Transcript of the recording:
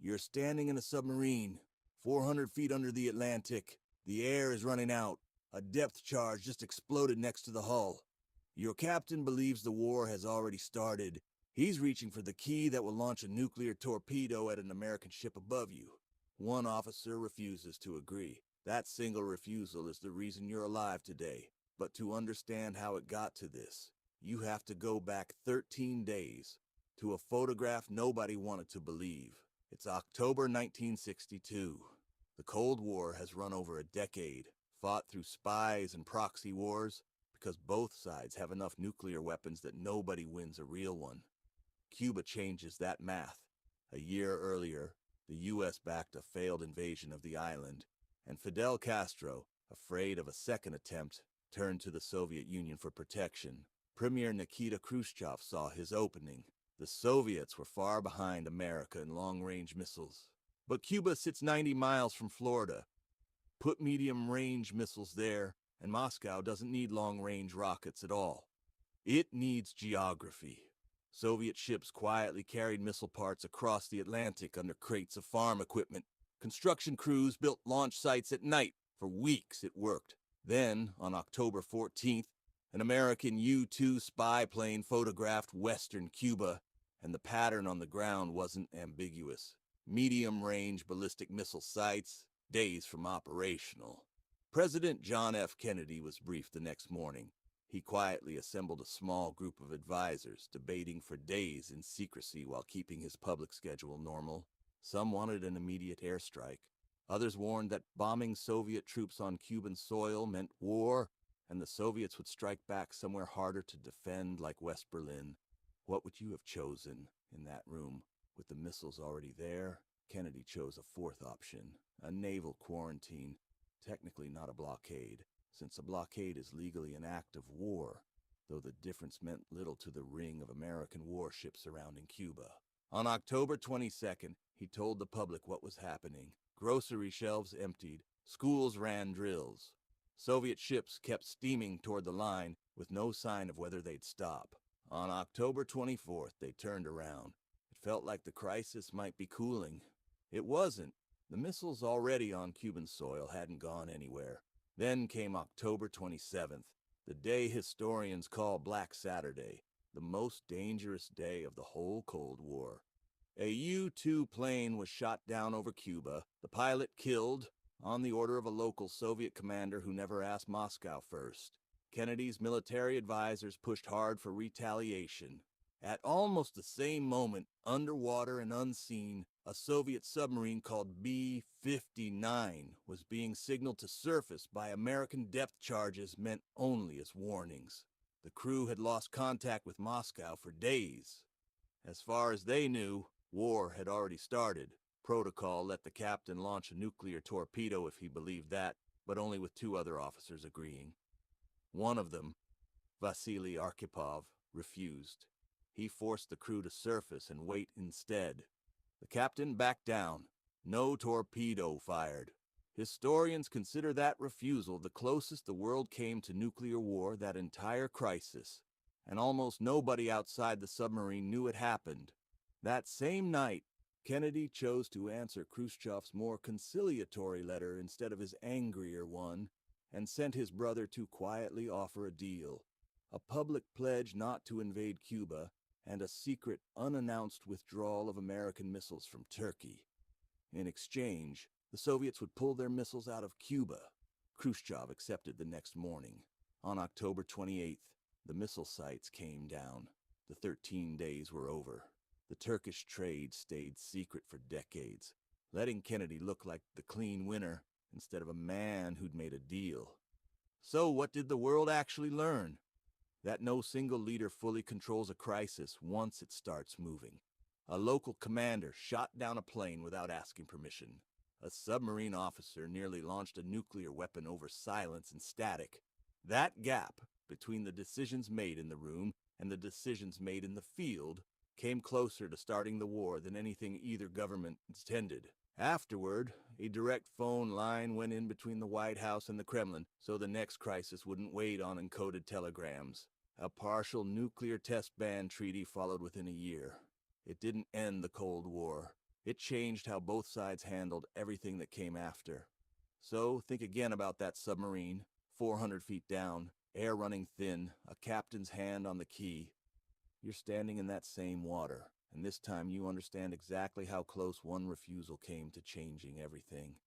You're standing in a submarine, 400 feet under the Atlantic. The air is running out. A depth charge just exploded next to the hull. Your captain believes the war has already started. He's reaching for the key that will launch a nuclear torpedo at an American ship above you. One officer refuses to agree. That single refusal is the reason you're alive today. But to understand how it got to this, you have to go back 13 days to a photograph nobody wanted to believe. It's October 1962. The Cold War has run over a decade, fought through spies and proxy wars, because both sides have enough nuclear weapons that nobody wins a real one. Cuba changes that math. A year earlier, the U.S. backed a failed invasion of the island, and Fidel Castro, afraid of a second attempt, turned to the Soviet Union for protection. Premier Nikita Khrushchev saw his opening. The Soviets were far behind America in long-range missiles. But Cuba sits 90 miles from Florida. Put medium-range missiles there, and Moscow doesn't need long-range rockets at all. It needs geography. Soviet ships quietly carried missile parts across the Atlantic under crates of farm equipment. Construction crews built launch sites at night. For weeks it worked. Then, on October 14th, an American U-2 spy plane photographed western Cuba, and the pattern on the ground wasn't ambiguous. Medium-range ballistic missile sites, days from operational. President John F. Kennedy was briefed the next morning. He quietly assembled a small group of advisors, debating for days in secrecy while keeping his public schedule normal. Some wanted an immediate airstrike. Others warned that bombing Soviet troops on Cuban soil meant war, and the Soviets would strike back somewhere harder to defend, like West Berlin. What would you have chosen in that room? With the missiles already there, Kennedy chose a fourth option, a naval quarantine. Technically not a blockade, since a blockade is legally an act of war, though the difference meant little to the ring of American warships surrounding Cuba. On October 22nd, he told the public what was happening. Grocery shelves emptied, schools ran drills. Soviet ships kept steaming toward the line with no sign of whether they'd stop. On October 24th, they turned around. It felt like the crisis might be cooling. It wasn't. The missiles already on Cuban soil hadn't gone anywhere. Then came October 27th, the day historians call Black Saturday, the most dangerous day of the whole Cold War. A U-2 plane was shot down over Cuba, the pilot killed, on the order of a local Soviet commander who never asked Moscow first. Kennedy's military advisors pushed hard for retaliation. At almost the same moment, underwater and unseen, a Soviet submarine called B-59 was being signaled to surface by American depth charges meant only as warnings. The crew had lost contact with Moscow for days. As far as they knew, war had already started. Protocol let the captain launch a nuclear torpedo if he believed that, but only with two other officers agreeing. One of them, Vasily Arkhipov, refused. He forced the crew to surface and wait instead. The captain backed down. No torpedo fired. Historians consider that refusal the closest the world came to nuclear war that entire crisis, and almost nobody outside the submarine knew it happened. That same night, Kennedy chose to answer Khrushchev's more conciliatory letter instead of his angrier one, and sent his brother to quietly offer a deal. A public pledge not to invade Cuba, and a secret, unannounced withdrawal of American missiles from Turkey. In exchange, the Soviets would pull their missiles out of Cuba. Khrushchev accepted the next morning. On October 28th, the missile sites came down. The 13 days were over. The Turkish trade stayed secret for decades, letting Kennedy look like the clean winner instead of a man who'd made a deal. So what did the world actually learn? That no single leader fully controls a crisis once it starts moving. A local commander shot down a plane without asking permission. A submarine officer nearly launched a nuclear weapon over silence and static. That gap between the decisions made in the room and the decisions made in the field came closer to starting the war than anything either government intended. Afterward, a direct phone line went in between the White House and the Kremlin, so the next crisis wouldn't wait on encoded telegrams. A partial nuclear test ban treaty followed within a year. It didn't end the Cold War. It changed how both sides handled everything that came after. So think again about that submarine, 400 feet down, air running thin, a captain's hand on the key. You're standing in that same water, and this time you understand exactly how close one refusal came to changing everything.